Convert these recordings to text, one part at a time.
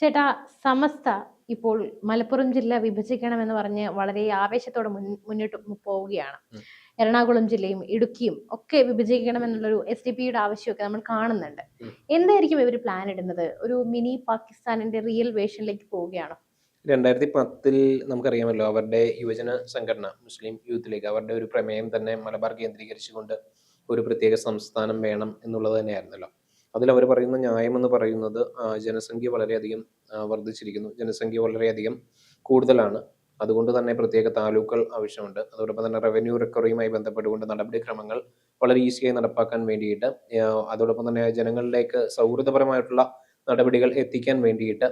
ചേട്ടാ, സമസ്ത ഇപ്പോൾ മലപ്പുറം ജില്ല വിഭജിക്കണമെന്ന് പറഞ്ഞ് വളരെ ആവേശത്തോടെ മുന്നോട്ട് പോവുകയാണ്. എറണാകുളം ജില്ലയും ഇടുക്കിയും ഒക്കെ വിഭജിക്കണമെന്നുള്ളൊരു SDP-യുടെ ആവശ്യമൊക്കെ നമ്മൾ കാണുന്നുണ്ട്. എന്തായിരിക്കും ഇവർ പ്ലാൻ ഇടുന്നത്? ഒരു മിനി പാകിസ്ഥാനിന്റെ റിയൽ വേഷനിലേക്ക് പോവുകയാണോ? 2010 നമുക്കറിയാമല്ലോ, അവരുടെ യുവജന സംഘടന മുസ്ലിം യൂത്ത് ലീഗ് അവരുടെ ഒരു പ്രമേയം തന്നെ മലബാർ കേന്ദ്രീകരിച്ചുകൊണ്ട് ഒരു പ്രത്യേക സംസ്ഥാനം വേണം എന്നുള്ളത് തന്നെയായിരുന്നല്ലോ. അതിൽ അവർ പറയുന്ന ന്യായം എന്ന് പറയുന്നത് ജനസംഖ്യ വളരെയധികം വർദ്ധിച്ചിരിക്കുന്നു, ജനസംഖ്യ വളരെയധികം കൂടുതലാണ്, അതുകൊണ്ട് തന്നെ പ്രത്യേക താലൂക്കുകൾ ആവശ്യമുണ്ട്. അതോടൊപ്പം തന്നെ റവന്യൂ റിക്കവറിയുമായി ബന്ധപ്പെട്ടുകൊണ്ട് നടപടിക്രമങ്ങൾ വളരെ ഈസിയായി നടപ്പാക്കാൻ വേണ്ടിയിട്ട്, അതോടൊപ്പം തന്നെ ജനങ്ങളിലേക്ക് സൗഹൃദപരമായിട്ടുള്ള നടപടികൾ എത്തിക്കാൻ വേണ്ടിയിട്ട്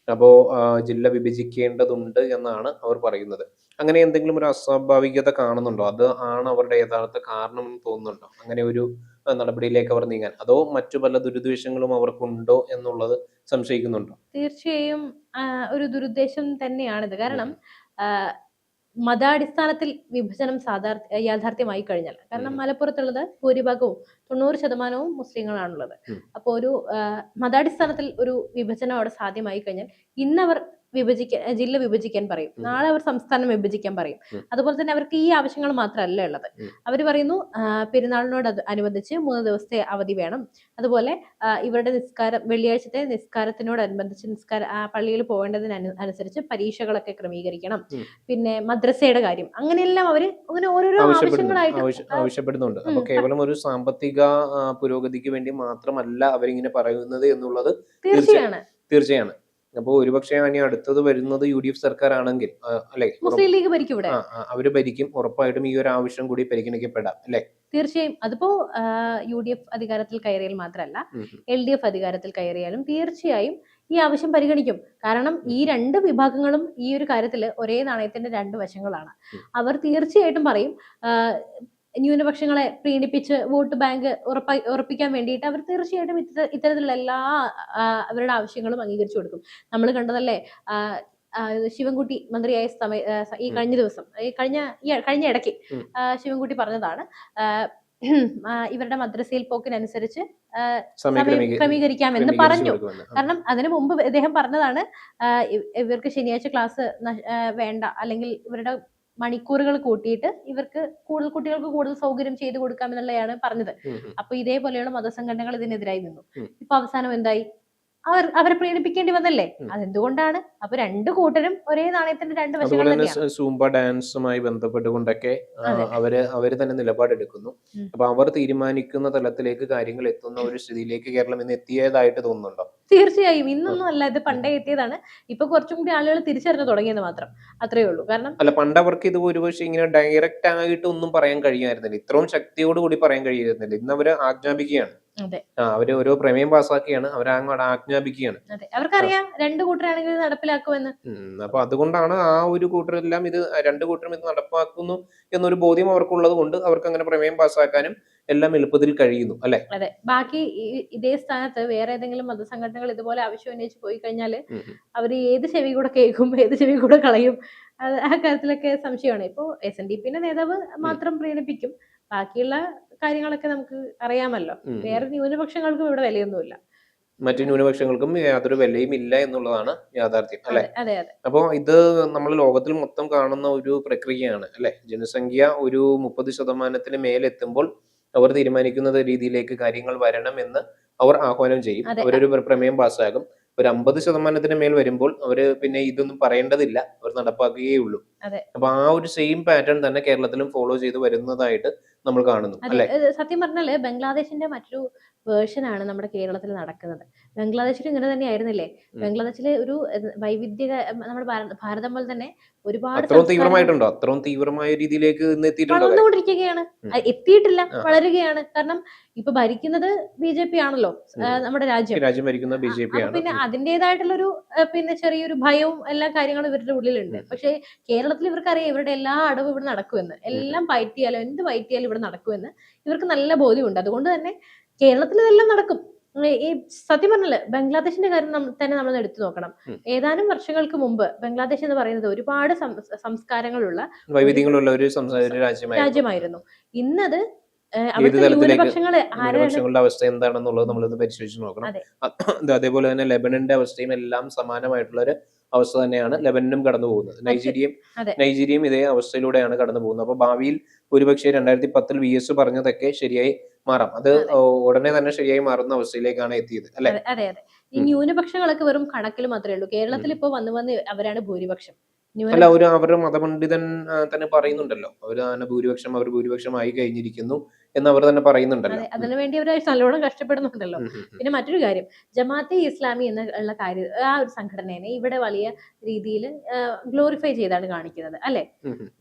അപ്പോൾ ജില്ല വിഭജിക്കേണ്ടതുണ്ട് എന്നാണ് അവർ പറയുന്നത്. അങ്ങനെ എന്തെങ്കിലും ഒരു അസ്വാഭാവികത കാണുന്നുണ്ടോ? അത് ആണ് അവരുടെ യഥാർത്ഥ കാരണം എന്ന് തോന്നുന്നുണ്ടോ? അങ്ങനെ ഒരു നടപടിയിലേക്ക് അവർ നീങ്ങാൻ, അതോ മറ്റു പല ദുരുദ്ദേശങ്ങളും അവർക്കുണ്ടോ എന്നുള്ളത് സംശയിക്കുന്നുണ്ടോ? തീർച്ചയായും ഒരു ദുരുദ്ദേശം തന്നെയാണിത്. കാരണം മതാടിസ്ഥാനത്തിൽ വിഭജനം യാഥാർത്ഥ്യമായി കഴിഞ്ഞാൽ, കാരണം മലപ്പുറത്തുള്ളത് ഭൂരിഭാഗവും 90% മുസ്ലിങ്ങളാണുള്ളത്. അപ്പോൾ ഒരു മതാടിസ്ഥാനത്തിൽ ഒരു വിഭജനം അവിടെ സാധ്യമായി കഴിഞ്ഞാൽ ഇന്നവർ ജില്ല വിഭജിക്കാൻ പറയും, നാളെ അവർ സംസ്ഥാനം വിഭജിക്കാൻ പറയും. അതുപോലെ തന്നെ അവർക്ക് ഈ ആവശ്യങ്ങൾ മാത്രമല്ല ഉള്ളത്. അവർ പറയുന്നു പെരുന്നാളിനോട് അനുബന്ധിച്ച് 3 ദിവസത്തെ അവധി വേണം. അതുപോലെ ഇവരുടെ വെള്ളിയാഴ്ചത്തെ നിസ്കാരത്തിനോടനുബന്ധിച്ച് പള്ളിയിൽ പോകേണ്ടതിനനുസരിച്ച് പരീക്ഷകളൊക്കെ ക്രമീകരിക്കണം. പിന്നെ മദ്രസയുടെ കാര്യം, അങ്ങനെയെല്ലാം അവര് അങ്ങനെ ഓരോരോ ആവശ്യപ്പെടുന്നുണ്ട്. അപ്പൊ കേവലം ഒരു സാമ്പത്തിക പുരോഗതിക്ക് വേണ്ടി മാത്രമല്ല അവരിങ്ങനെ പറയുന്നത് എന്നുള്ളത് തീർച്ചയാണ്. അപ്പൊ ഒരുപക്ഷെ ഇനി അടുത്തത് വരുന്നത് UDF സർക്കാർ ആണെങ്കിൽ, അല്ലെ, മുസ്ലിം ലീഗ് ഭരിക്കും ഇവിടെ, അവര് ഭരിക്കും. ഉറപ്പായിട്ടും ഈ ഒരു ആവശ്യം കൂടി പരിഗണിക്കപ്പെടാം, അല്ലെ? തീർച്ചയായും. അതിപ്പോ UDF അധികാരത്തിൽ കയറിയാൽ മാത്രമല്ല, LDF അധികാരത്തിൽ കയറിയാലും തീർച്ചയായും ഈ ആവശ്യം പരിഗണിക്കും. കാരണം ഈ 2 വിഭാഗങ്ങളും ഈ ഒരു കാര്യത്തിൽ ഒരേ നാണയത്തിന്റെ 2 വശങ്ങളാണ്. അവർ തീർച്ചയായിട്ടും പറയും, ന്യൂനപക്ഷങ്ങളെ പ്രീണിപ്പിച്ച് വോട്ട് ബാങ്ക് ഉറപ്പിക്കാൻ വേണ്ടിയിട്ട് അവർ തീർച്ചയായിട്ടും ഇത്തരത്തിലുള്ള എല്ലാ അവരുടെ ആവശ്യങ്ങളും അംഗീകരിച്ചു കൊടുക്കും. നമ്മൾ കണ്ടതല്ലേ, ശിവൻകുട്ടി മന്ത്രിയായ ഈ കഴിഞ്ഞ ദിവസം, കഴിഞ്ഞ ഇടയ്ക്ക് ശിവൻകുട്ടി പറഞ്ഞതാണ്, ഇവരുടെ മദ്രസയിൽ പോക്കിനനുസരിച്ച് ക്രമീകരിക്കാമെന്ന് പറഞ്ഞു. കാരണം അതിനു മുമ്പ് അദ്ദേഹം പറഞ്ഞതാണ്, ഇവർക്ക് ശനിയാഴ്ച ക്ലാസ് വേണ്ട, അല്ലെങ്കിൽ ഇവരുടെ മണിക്കൂറുകൾ കൂട്ടിയിട്ട് ഇവർക്ക് കുട്ടികൾക്ക് കൂടുതൽ സൗകര്യം ചെയ്തു കൊടുക്കാമെന്നുള്ളതാണ് പറഞ്ഞത്. അപ്പൊ ഇതേപോലെയുള്ള മതസംഘടനകൾ ഇതിനെതിരായി നിന്നു. ഇപ്പൊ അവസാനം എന്തായി? അവരെ പ്രീണിപ്പിക്കേണ്ടി വന്നല്ലേ? അതെന്തുകൊണ്ടാണ്? അപ്പൊ 2 കൂട്ടരും ഒരേ നാണയത്തിന്റെ 2 വശങ്ങൾ തന്നെയാണ്. സൂംബ ഡാൻസുമായി ബന്ധപ്പെട്ടുകൊണ്ടൊക്കെ അവര് തന്നെ നിലപാടെടുക്കുന്നു. അപ്പൊ അവർ തീരുമാനിക്കുന്ന തലത്തിലേക്ക് കാര്യങ്ങൾ എത്തുന്ന ഒരു സ്ഥിതിയിലേക്ക് കേരളം ഇന്ന് എത്തിയതായിട്ട് തോന്നുന്നുണ്ടോ? തീർച്ചയായും. ഇന്നൊന്നും അല്ല, ഇത് പണ്ടേ എത്തിയതാണ്. ഇപ്പൊ കുറച്ചും കൂടി ആളുകൾ തിരിച്ചറിഞ്ഞു തുടങ്ങിയെന്ന് മാത്രം, അത്രേ ഉള്ളൂ. കാരണം അല്ല, പണ്ട് അവർക്ക് ഇത് ഒരുപക്ഷെ ഇങ്ങനെ ഡയറക്റ്റ് ആയിട്ട് ഒന്നും പറയാൻ കഴിയുമായിരുന്നില്ല, ഇത്രയും ശക്തിയോട് കൂടി പറയാൻ കഴിയുമായിരുന്നില്ല. ഇന്ന് അവര് ആജ്ഞാപിക്കുകയാണ്. അവര് ഓരോ പ്രമേയം പാസ്സാക്കിയാണ്, അവർ അങ്ങോട്ട് ആജ്ഞാപിക്കുകയാണ്. അവർക്കറിയാം 2 കൂട്ടരാണെങ്കിൽ നടപ്പിലാക്കുമെന്ന്. അപ്പൊ അതുകൊണ്ടാണ് ആ ഒരു കൂട്ടരെല്ലാം 2 കൂട്ടരും ഇത് നടപ്പാക്കുന്നു എന്നൊരു ബോധ്യം അവർക്കുള്ളത് കൊണ്ട് അവർക്ക് അങ്ങനെ പ്രമേയം പാസ്സാക്കാനും എല്ലാം എളുപ്പത്തിൽ കഴിയുന്നു, അല്ലെ? അതെ. ബാക്കി ഇതേ സ്ഥാനത്ത് വേറെ ഏതെങ്കിലും മതസംഘടനകൾ ഇതുപോലെ ആവശ്യം ഉന്നയിച്ച് പോയി കഴിഞ്ഞാല് അവര് ഏത് ചെവി കൂടെ കേൾക്കും, ഏത് ചെവി കൂടെ കളയും, ആ കാര്യത്തിലൊക്കെ സംശയമാണ്. ഇപ്പൊ SNDP-ന്റെ നേതാവ് മാത്രം പ്രീണിപ്പിക്കും, ബാക്കിയുള്ള കാര്യങ്ങളൊക്കെ നമുക്ക് അറിയാമല്ലോ. വേറെ ന്യൂനപക്ഷങ്ങൾക്കും ഇവിടെ വിലയൊന്നുമില്ല, മറ്റു ന്യൂനപക്ഷങ്ങൾക്കും യാതൊരു വിലയും ഇല്ല എന്നുള്ളതാണ് യാഥാർത്ഥ്യം, അല്ലെ? അപ്പോ ഇത് നമ്മൾ ലോകത്തിൽ മൊത്തം കാണുന്ന ഒരു പ്രക്രിയയാണ്, അല്ലെ? ജനസംഖ്യ ഒരു 30% മേലെത്തുമ്പോൾ അവർ തീരുമാനിക്കുന്ന രീതിയിലേക്ക് കാര്യങ്ങൾ വരണം എന്ന് അവർ ആഹ്വാനം ചെയ്യും. അവരൊരു പ്രമേയം പാസ്സാകും. ഒരു 50% മേൽ വരുമ്പോൾ അവര് പിന്നെ ഇതൊന്നും പറയേണ്ടതില്ല, അവർ നടപ്പാക്കുകയേ ഉള്ളൂ. അപ്പൊ ആ ഒരു സെയിം പാറ്റേൺ തന്നെ കേരളത്തിലും ഫോളോ ചെയ്ത് വരുന്നതായിട്ട് നമ്മൾ കാണുന്നു, അല്ലെ? സത്യം പറഞ്ഞാല് ബംഗ്ലാദേശിന്റെ മറ്റൊരു വേർഷനാണ് നമ്മുടെ കേരളത്തിൽ നടക്കുന്നത്. ബംഗ്ലാദേശിൽ ഇങ്ങനെ തന്നെ ആയിരുന്നില്ലേ? ബംഗ്ലാദേശിലെ ഒരു നമ്മുടെ ഭാരതം പോലെ തന്നെ ഒരുപാട് തീവ്രമായിട്ടുണ്ടോ? അത്രയും തീവ്രമായ രീതിയിലേക്ക് വളർന്നുകൊണ്ടിരിക്കുകയാണ്, എത്തിയിട്ടില്ല, വളരുകയാണ്. കാരണം ഇപ്പൊ ഭരിക്കുന്നത് BJP ആണല്ലോ, നമ്മുടെ രാജ്യം ഭരിക്കുന്ന BJP ആണ്. പിന്നെ അതിന്റേതായിട്ടുള്ളൊരു പിന്നെ ചെറിയൊരു ഭയവും എല്ലാ കാര്യങ്ങളും ഇവരുടെ ഉള്ളിലുണ്ട്. പക്ഷെ കേരളത്തിൽ ഇവർക്കറിയാം ഇവരുടെ എല്ലാ അടവും ഇവിടെ നടക്കുമെന്ന്, എല്ലാം പയറ്റിയാലും എന്ത് പയറ്റിയാലും ഇവിടെ നടക്കുമെന്ന് ഇവർക്ക് നല്ല ബോധ്യമുണ്ട്. അതുകൊണ്ട് തന്നെ കേരളത്തിൽ ഇതെല്ലാം നടക്കും. ഈ സത്യം പറഞ്ഞാല് ബംഗ്ലാദേശിന്റെ കാര്യം തന്നെ നമ്മൾ എടുത്തു നോക്കണം. ഏതാനും വർഷങ്ങൾക്ക് മുമ്പ് ബംഗ്ലാദേശ് എന്ന് പറയുന്നത് ഒരുപാട് സംസ്കാരങ്ങളുള്ള വൈവിധ്യങ്ങളുള്ള ഒരു രാജ്യമായിരുന്നു. ഇന്നത് അവിടുത്തെ തലത്തിലേക്ക് ന്യൂനപക്ഷങ്ങള് ആരാണ്? ന്യൂനപക്ഷങ്ങളുടെ അവസ്ഥ എന്താണെന്നുള്ളത് നമ്മളൊന്ന് പരിശോധിച്ച് നോക്കണം. അതെ. അതേപോലെ തന്നെ ലെബനന്റെ അവസ്ഥയും എല്ലാം സമാനമായിട്ടുള്ള ഒരു അവസ്ഥ തന്നെയാണ് ലെബനനും കടന്നു പോകുന്നത്. അതെ. നൈജീരിയയും ഇതേ അവസ്ഥയിലൂടെയാണ് കടന്നു പോകുന്നത്. അപ്പൊ ഭാവിയിൽ ഒരുപക്ഷെ 2010 VS പറഞ്ഞതൊക്കെ ശരിയായി മാറാം. അത് ഉടനെ തന്നെ ശരിയായി മാറുന്ന അവസ്ഥയിലേക്കാണ് എത്തിയത്, അല്ലെ? അതെ. ഈ ന്യൂനപക്ഷങ്ങളൊക്കെ വെറും കണക്കിൽ മാത്രമേ ഉള്ളൂ. കേരളത്തിൽ ഇപ്പൊ വന്ന് അവരാണ് ഭൂരിപക്ഷം. അല്ല, അവരുടെ മതപണ്ഡിതൻ തന്നെ പറയുന്നുണ്ടല്ലോ, അവർ ഭൂരിപക്ഷമായി കഴിഞ്ഞിരിക്കുന്നു എന്ന് അവർ തന്നെ പറയുന്നുണ്ടല്ലോ. അതിനുവേണ്ടി അവർ നല്ലോണം കഷ്ടപ്പെടുന്നുണ്ടല്ലോ. പിന്നെ മറ്റൊരു കാര്യം, ജമാഅത്തെ ഇസ്ലാമി എന്നുള്ള കാര്യം, ആ ഒരു സംഘടനയെ ഇവിടെ വലിയ രീതിയിൽ ഗ്ലോറിഫൈ ചെയ്താണ് കാണിക്കുന്നത്, അല്ലെ?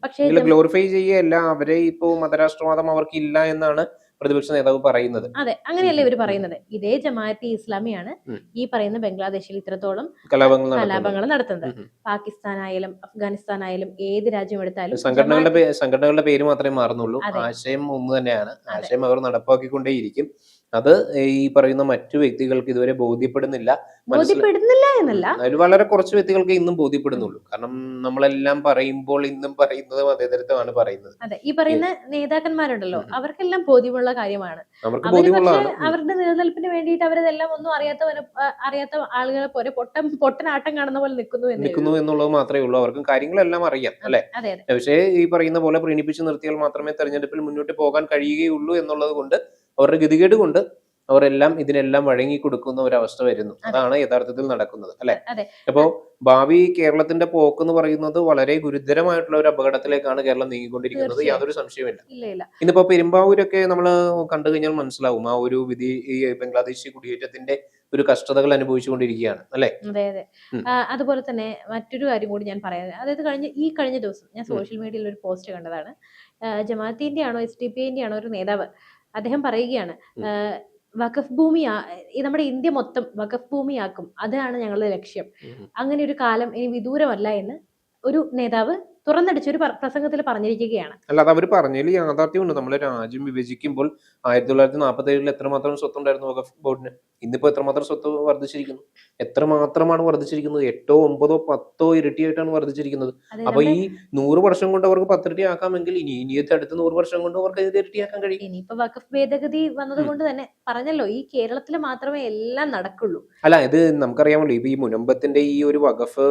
പക്ഷേ ഗ്ലോറിഫൈ ചെയ്യല്ല, അവരെ ഇപ്പോ മതരാഷ്ട്രവാദം അവർക്കില്ല എന്നാണ് പ്രതിപക്ഷ നേതാവ് പറയുന്നത്. അതെ, അങ്ങനെയല്ലേ ഇവർ പറയുന്നത്. ഇതേ ജമാഅത്തെ ഇസ്ലാമിയാണ് ഈ പറയുന്ന ബംഗ്ലാദേശിൽ ഇത്രത്തോളം കലാപങ്ങൾ നടത്തുന്നത്. പാകിസ്ഥാനായാലും അഫ്ഗാനിസ്ഥാനായാലും ഏത് രാജ്യം എടുത്താലും സംഘടനകളുടെ പേര് മാത്രമേ മാറുന്നുള്ളൂ, ആശയം ഒന്ന് തന്നെയാണ്. ആശയം അവർ നടപ്പാക്കിക്കൊണ്ടേയിരിക്കും. അത് ഈ പറയുന്ന മറ്റു വ്യക്തികൾക്ക് ഇതുവരെ ബോധ്യപ്പെടുന്നില്ല എന്നല്ല, അതിൽ വളരെ കുറച്ച് വ്യക്തികൾക്ക് ഇന്നും ബോധ്യപ്പെടുന്നുള്ളൂ. കാരണം നമ്മളെല്ലാം പറയുമ്പോൾ ഇന്നും പറയുന്നത് മതേതരത്വമാണ് പറയുന്നത്. അതെ, ഈ പറയുന്ന നേതാക്കന്മാരുണ്ടല്ലോ, അവർക്കെല്ലാം ബോധ്യമുള്ള കാര്യമാണ്. അവരുടെ നിലനിൽപ്പിന് വേണ്ടിയിട്ട് അവരതെല്ലാം ഒന്നും അറിയാത്ത ആളുകളെ പോലെ പൊട്ടനാട്ടം കാണുന്ന പോലെ നിൽക്കുന്നു എന്നുള്ളത് മാത്രമേ ഉള്ളൂ. അവർക്കും കാര്യങ്ങളെല്ലാം അറിയാം, അല്ലെ? പക്ഷേ ഈ പറയുന്ന പോലെ പ്രീണിപ്പിച്ച് നിർത്തിയാൽ മാത്രമേ തെരഞ്ഞെടുപ്പിൽ മുന്നോട്ട് പോകാൻ കഴിയുകയുള്ളൂ എന്നുള്ളത് കൊണ്ട്, അവരുടെ ഗതികേട് കൊണ്ട് അവരെല്ലാം ഇതിനെല്ലാം വഴങ്ങി കൊടുക്കുന്ന ഒരവസ്ഥ വരുന്നു. അതാണ് യഥാർത്ഥത്തിൽ നടക്കുന്നത്, അല്ലെ? അപ്പോ ഭാവി കേരളത്തിന്റെ പോക്ക് എന്ന് പറയുന്നത് വളരെ ഗുരുതരമായിട്ടുള്ള ഒരു അപകടത്തിലേക്കാണ് കേരളം നീങ്ങിക്കൊണ്ടിരിക്കുന്നത്, യാതൊരു സംശയമില്ല. ഇന്നിപ്പോ പെരുമ്പാവൂരൊക്കെ നമ്മൾ കണ്ടു കഴിഞ്ഞാൽ മനസ്സിലാവും, ആ ഒരു വിധി ഈ ബംഗ്ലാദേശി കുടിയേറ്റത്തിന്റെ ഒരു കഷ്ടതകൾ അനുഭവിച്ചുകൊണ്ടിരിക്കുകയാണ്, അല്ലെ? അതെ. അതുപോലെ തന്നെ മറ്റൊരു കാര്യം കൂടി ഞാൻ പറയാം. അതായത് കഴിഞ്ഞ ദിവസം ഞാൻ സോഷ്യൽ മീഡിയയിൽ ഒരു പോസ്റ്റ് കണ്ടതാണ്. ജമാഅത്തിന്റെ ആണോ SDPI ആണോ ഒരു നേതാവ്, അദ്ദേഹം പറയുകയാണ്, വഖഫ് ഭൂമി നമ്മുടെ ഇന്ത്യ മൊത്തം വഖഫ് ഭൂമിയാക്കും, അതാണ് ഞങ്ങളുടെ ലക്ഷ്യം. അങ്ങനെ ഒരു കാലം ഇനി വിദൂരമല്ല എന്ന് ഒരു നേതാവ് തുറന്നടിച്ചൊരു പ്രസംഗത്തിൽ പറഞ്ഞിരിക്കുകയാണ്. അല്ല, അത് അവർ പറഞ്ഞതിൽ യാഥാർത്ഥ്യമുണ്ട്. നമ്മളെ രാജ്യം വിഭജിക്കുമ്പോൾ 1947 എത്രമാത്രം സ്വത്തുണ്ടായിരുന്നു വഖഫ് ബോർഡിന്? ഇന്നിപ്പോ എത്രമാത്രം സ്വത്ത് വർദ്ധിച്ചിരിക്കുന്നു? എത്രമാത്രമാണ് വർദ്ധിച്ചിരിക്കുന്നത്? 8, 9, 10 ഇരട്ടിയായിട്ടാണ് വർദ്ധിച്ചിരിക്കുന്നത്. അപ്പൊ ഈ 100 വർഷം കൊണ്ട് അവർക്ക് 10 ഇരട്ടി ആക്കാമെങ്കിൽ ഇനിയത്തെ അടുത്ത 100 വർഷം കൊണ്ട് അവർക്ക് ഇത് ഇരട്ടിയാക്കാൻ കഴിയും. ഇനിയിപ്പോ വഖഫ് ഭേദഗതി വന്നത് കൊണ്ട് തന്നെ പറഞ്ഞല്ലോ, ഈ കേരളത്തിൽ മാത്രമേ എല്ലാം നടക്കുള്ളൂ. അല്ല, ഇത് നമുക്കറിയാമല്ലോ, ഇപ്പൊ ഈ മുനമ്പത്തിന്റെ ഈ ഒരു വഖഫ്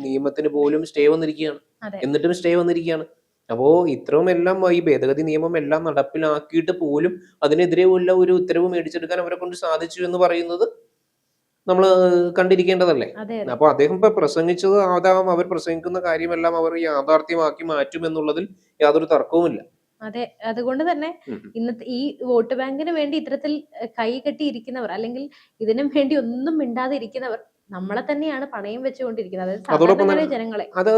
നിയമത്തിന് പോലും സ്റ്റേ വന്നിരിക്കുകയാണ്. എന്നിട്ടും സ്റ്റേ വന്നിരിക്കുകയാണ്. അപ്പോ ഇത്രയും എല്ലാം ഈ ഭേദഗതി നിയമം എല്ലാം നടപ്പിലാക്കിയിട്ട് പോലും അതിനെതിരെ ഉള്ള ഒരു ഉത്തരവ് മേടിച്ചെടുക്കാൻ അവരെ കൊണ്ട് സാധിച്ചു എന്ന് പറയുന്നത് നമ്മൾ കണ്ടിരിക്കേണ്ടതല്ലേ? അപ്പൊ അദ്ദേഹം ഇപ്പൊ പ്രസംഗിച്ചത് അവർ പ്രസംഗിക്കുന്ന കാര്യമെല്ലാം അവർ യാഥാർത്ഥ്യമാക്കി മാറ്റും എന്നുള്ളതിൽ യാതൊരു തർക്കവുമില്ല. അതെ, അതുകൊണ്ട് തന്നെ ഇന്നത്തെ ഈ വോട്ട് ബാങ്കിന് വേണ്ടി ഇത്തരത്തിൽ കൈ കെട്ടിയിരിക്കുന്നവർ, അല്ലെങ്കിൽ ഇതിനും വേണ്ടി ഒന്നും മിണ്ടാതെ ഇരിക്കുന്നവർ നമ്മളെ തന്നെയാണ് പണയം വെച്ചുകൊണ്ടിരിക്കുന്നത്, ജനങ്ങളെ. അത്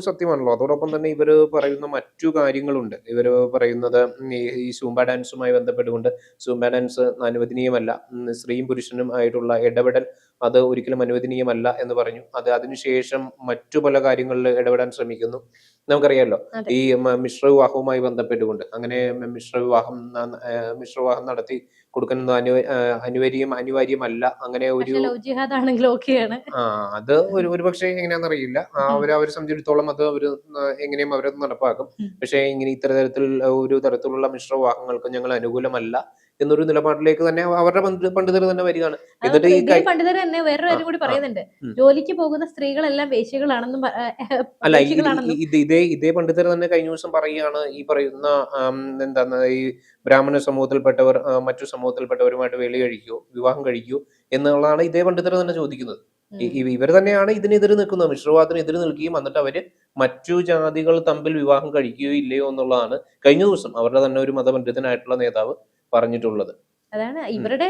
സത്യമാണല്ലോ. അതോടൊപ്പം തന്നെ ഇവര് പറയുന്ന മറ്റു കാര്യങ്ങളുണ്ട്. ഇവര് പറയുന്നത് ഈ സൂംബ ഡാൻസുമായി ബന്ധപ്പെട്ടുകൊണ്ട് സൂംബ ഡാൻസ് അനുവദനീയമല്ല, സ്ത്രീയും പുരുഷനും ആയിട്ടുള്ള ഇടപെടൽ അത് ഒരിക്കലും അനുവദനീയമല്ല എന്ന് പറഞ്ഞു. അതിനുശേഷം മറ്റു പല കാര്യങ്ങളിൽ ഇടപെടാൻ ശ്രമിക്കുന്നു. നമുക്കറിയാലോ, ഈ മിശ്ര വിവാഹവുമായി ബന്ധപ്പെട്ടുകൊണ്ട് അങ്ങനെ മിശ്ര വിവാഹം നടത്തി കൊടുക്കുന്നത് അനിവാര്യമല്ല. അങ്ങനെ ഒരു അത് ഒരുപക്ഷെ എങ്ങനെയാണെന്നറിയില്ല, അവരെ സംബന്ധിച്ചിടത്തോളം അത് എങ്ങനെയും അവരത് നടപ്പാക്കും. പക്ഷെ ഇങ്ങനെ ഒരു തരത്തിലുള്ള മിശ്ര വിവാഹങ്ങൾക്ക് ഞങ്ങൾ അനുകൂലമല്ല എന്നൊരു നിലപാടിലേക്ക് തന്നെ അവരുടെ പണ്ഡിതർ തന്നെ വരികയാണ്. എന്നിട്ട് ഈ പണ്ഡിതർ തന്നെ വേറൊരു കാര്യം കൂടി പറയുന്നുണ്ട്, ജോലിക്ക് പോകുന്ന സ്ത്രീകളെല്ലാം വേശ്യകളാണെന്നും. അല്ല, ഇതേ പണ്ഡിതർ തന്നെ കഴിഞ്ഞ ദിവസം പറയുകയാണ്, ഈ പറയുന്ന എന്താണ്, ഈ ബ്രാഹ്മണ സമൂഹത്തിൽപ്പെട്ടവർ മറ്റു സമൂഹത്തിൽപ്പെട്ടവരുമായിട്ട് വിവാഹം കഴിക്കൂ എന്നുള്ളതാണ് ഇതേ പണ്ഡിതർ തന്നെ ചോദിക്കുന്നത്. ഇവർ തന്നെയാണ് ഇതിനെതിരെ നിൽക്കുന്നത്, മിശ്രവാദത്തിന് എതിരെ നിൽക്കുകയും എന്നിട്ട് അവര് മറ്റു ജാതികൾ തമ്മിൽ വിവാഹം കഴിക്കുകയോ ഇല്ലയോ എന്നുള്ളതാണ് കഴിഞ്ഞ ദിവസം അവരുടെ തന്നെ ഒരു മതപണ്ഡിതനായിട്ടുള്ള നേതാവ് പറഞ്ഞിട്ടുള്ളത്. അതാണ് ഇവരുടെ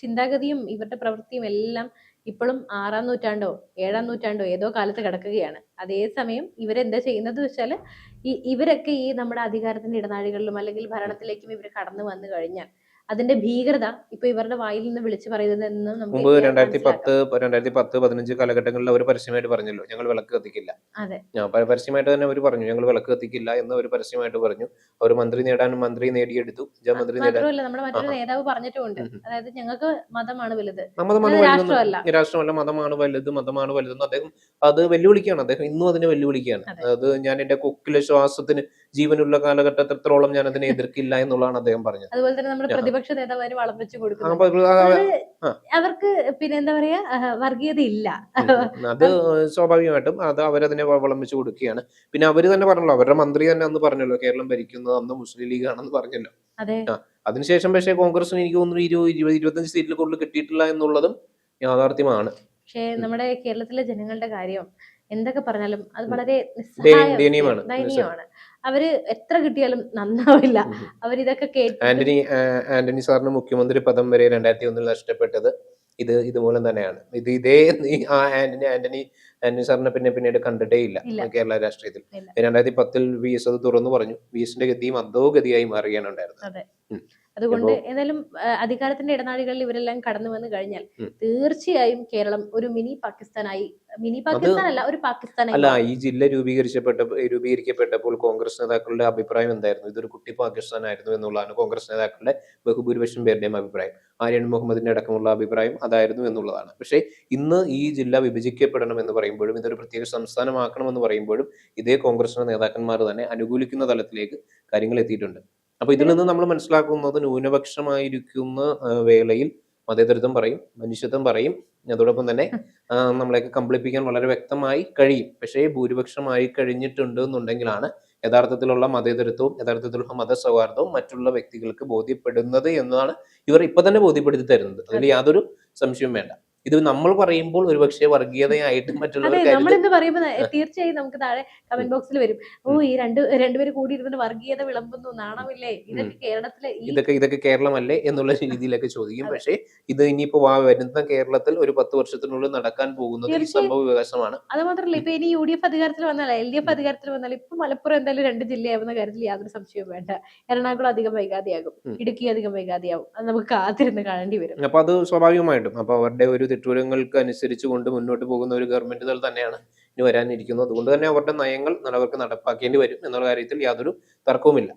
ചിന്താഗതിയും ഇവരുടെ പ്രവൃത്തിയും എല്ലാം ഇപ്പോഴും 6-ാം നൂറ്റാണ്ടോ 7-ാം നൂറ്റാണ്ടോ ഏതോ കാലത്ത് കിടക്കുകയാണ്. അതേസമയം ഇവരെന്താ ചെയ്യുന്നത് വെച്ചാല് ഇവരൊക്കെ ഈ നമ്മുടെ അധികാരത്തിന്റെ ഇടനാഴികളിലും അല്ലെങ്കിൽ ഭരണത്തിലേക്കും ഇവർ കടന്നു വന്നു കഴിഞ്ഞാൽ അതിന്റെ ഭീകരത ഇപ്പൊ ഇവരുടെ വായിൽ നിന്ന് വിളിച്ചു പറയുന്നത് എന്ന് നമുക്ക് മുമ്പ് മനസ്സിലാക്കാം. 2010 15 കാലഘട്ടങ്ങളിൽ അവർ പരസ്യമായിട്ട് പറഞ്ഞല്ലോ ഞങ്ങൾ വിളക്ക് കത്തിക്കില്ല. അതെ പരസ്യമായിട്ട് തന്നെ അവർ പറഞ്ഞു ഞങ്ങൾ വിളക്ക് കത്തിക്കില്ല എന്ന് അവർ പരസ്യമായിട്ട് പറഞ്ഞു. അവർ മന്ത്രി നേടാനും മന്ത്രി നേടിയെടുത്തു. മന്ത്രി നേടാൻ മാത്രമല്ല നമ്മുടെ മറ്റൊരു നേതാവ് പറഞ്ഞിട്ടുമുണ്ട്, അതായത് ഞങ്ങൾക്ക് മതമാണ് വലുത്, മതമാണ് അത് വലുതെന്ന്, രാഷ്ട്രമല്ല. രാഷ്ട്രമല്ല മതമാണ് വലുതെന്ന് അദ്ദേഹം അത് വെല്ലുവിളിക്കുകയാണ്. അദ്ദേഹം ഇന്നും അതിനെ വെല്ലുവിളിക്കുകയാണ്. അതെ. അത് ഞാൻ എന്റെ കൊക്കിലെ ശ്വാസത്തിന് ജീവനുള്ള കാലഘട്ടത്തോളം ഞാൻ അതിനെ എതിർക്കില്ല എന്നുള്ളതാണ് അദ്ദേഹം പറഞ്ഞത്. അതുപോലെ തന്നെ നമ്മുടെ പ്രതിപക്ഷ നേതാവ് വളം വെച്ച് കൊടുക്കുന്നു. അപ്പൊ അവർക്ക് പിന്നെ എന്താ പറയാ വർഗീയത ഇല്ല. അത് സ്വാഭാവികമായിട്ടും അത് അവരതിനെ വിളമ്പിച്ചു കൊടുക്കുകയാണ്. പിന്നെ അവര് തന്നെ പറഞ്ഞല്ലോ, അവരുടെ മന്ത്രി തന്നെ അന്ന് പറഞ്ഞല്ലോ കേരളം ഭരിക്കുന്നത് അന്ന് മുസ്ലിം ലീഗ് ആണെന്ന് പറഞ്ഞല്ലോ. അതെ അതിനുശേഷം പക്ഷേ കോൺഗ്രസിന് എനിക്ക് തോന്നുന്നു 20-25 സീറ്റിൽ കൂടുതൽ കിട്ടിയിട്ടില്ല എന്നുള്ളതും യാഥാർത്ഥ്യമാണ്. പക്ഷേ നമ്മുടെ കേരളത്തിലെ ജനങ്ങളുടെ കാര്യം എന്തൊക്കെ പറഞ്ഞാലും അത് വളരെ ദയനീയമാണ്. ദയനീയമാണ്. അവര് എത്ര കിട്ടിയാലും നന്നാവില്ല. അവരിതൊക്കെ കേട്ട് ആന്റണി സാറിന് മുഖ്യമന്ത്രി പദം വരെ 2001 നഷ്ടപ്പെട്ടത് ഇതുമൂലം തന്നെയാണ്. ആന്റണി സാറിനെ പിന്നീട് കണ്ടിട്ടേ ഇല്ല കേരള രാഷ്ട്രീയത്തിൽ. 2010 VS അത് തുറന്നു പറഞ്ഞു. VSന്റെ ഗതിയും അധോഗതിയായി മാറുകയാണ് ഉണ്ടായിരുന്നത്. അതുകൊണ്ട് ഏതായാലും അധികാരത്തിന്റെ ഇടനാഴികളിൽ ഇവരെല്ലാം കടന്നു വന്നു കഴിഞ്ഞാൽ തീർച്ചയായും കേരളം ഒരു മിനി പാകിസ്ഥാനായി, മിനി പാകിസ്ഥാനല്ല ഒരു പാകിസ്ഥാനായി. അല്ല, ഈ ജില്ല രൂപീകരിക്കപ്പെട്ടപ്പോൾ കോൺഗ്രസ് നേതാക്കളുടെ അഭിപ്രായം എന്തായിരുന്നു? ഇതൊരു കുട്ടി പാകിസ്ഥാൻ ആയിരുന്നു എന്നുള്ളതാണ് കോൺഗ്രസ് നേതാക്കളുടെ ബഹുഭൂരിപക്ഷം പേരുടെയും അഭിപ്രായം. ആര്യൻ മുഹമ്മദിന്റെ അടക്കമുള്ള അഭിപ്രായം അതായിരുന്നു എന്നുള്ളതാണ്. പക്ഷേ ഇന്ന് ഈ ജില്ല വിഭജിക്കപ്പെടണം എന്ന് പറയുമ്പോഴും ഇതൊരു പ്രത്യേക സംസ്ഥാനമാക്കണമെന്ന് പറയുമ്പോഴും ഇതേ കോൺഗ്രസിന്റെ നേതാക്കന്മാർ തന്നെ അനുകൂലിക്കുന്ന തലത്തിലേക്ക് കാര്യങ്ങൾ എത്തിയിട്ടുണ്ട്. അപ്പൊ ഇതിൽ നിന്ന് നമ്മൾ മനസ്സിലാക്കുന്നത് ന്യൂനപക്ഷമായിരിക്കുന്ന വേളയിൽ മതേതരത്വം പറയും, മനുഷ്യത്വം പറയും, അതോടൊപ്പം തന്നെ നമ്മളെയൊക്കെ കബളിപ്പിക്കാൻ വളരെ വ്യക്തമായി കഴിയും. പക്ഷേ ഭൂരിപക്ഷമായി കഴിഞ്ഞിട്ടുണ്ട് എന്നുണ്ടെങ്കിലാണ് യഥാർത്ഥത്തിലുള്ള മതേതരത്വവും യഥാർത്ഥത്തിലുള്ള മതസൗഹാർദ്ദവും മറ്റുള്ള വ്യക്തികൾക്ക് ബോധ്യപ്പെടുന്നത് എന്നാണ് ഇവർ ഇപ്പൊ തന്നെ ബോധ്യപ്പെടുത്തി തരുന്നത്. അതിൽ യാതൊരു സംശയവും വേണ്ട. ഇത് നമ്മൾ പറയുമ്പോൾ ഒരുപക്ഷെ വർഗീയതയായിട്ട് നമ്മളെന്ത് പറയുമ്പോൾ തീർച്ചയായും നമുക്ക് താഴെ കമന്റ് ബോക്സിൽ വരും, ഈ രണ്ടുപേര് കൂടി ഇരുന്നിട്ട് വർഗീയത വിളമ്പുന്നു, നാണമില്ലേ, ഇതൊക്കെ കേരളത്തിലെ ഇതൊക്കെ കേരളമല്ലേ എന്നുള്ള രീതിയിലൊക്കെ ചോദിക്കും. പക്ഷേ ഇത് ഇനിയിപ്പോ വരുന്ന കേരളത്തിൽ ഒരു 10 വർഷത്തിനുള്ളിൽ നടക്കാൻ പോകുന്നത് ഈ സംഭവ വികാസമാണ്. അത് മാത്രമല്ല, ഇപ്പൊ ഇനി UDF അധികാരത്തിൽ വന്നാൽ LDF അധികാരത്തിൽ വന്നാൽ ഇപ്പൊ മലപ്പുറം എന്തായാലും 2 ജില്ലയാവുന്ന കാര്യത്തിൽ യാതൊരു സംശയവും വേണ്ട. എറണാകുളം അധികം വൈകാതെയാകും, ഇടുക്കി അധികം വൈകാതെയാവും. അത് നമുക്ക് കാത്തിരുന്ന് കാണേണ്ടി വരും. അപ്പൊ അത് സ്വാഭാവികമായിട്ടും അപ്പൊ അവരുടെ ഒരു തെറ്റുരങ്ങൾക്ക് അനുസരിച്ച് കൊണ്ട് മുന്നോട്ട് പോകുന്ന ഒരു ഗവൺമെന്റുകൾ തന്നെയാണ് ഇനി വരാനിരിക്കുന്നത്. അതുകൊണ്ട് തന്നെ അവരുടെ നയങ്ങൾ അവർക്ക് നടപ്പാക്കേണ്ടി വരും എന്നുള്ള കാര്യത്തിൽ യാതൊരു തർക്കവുമില്ല.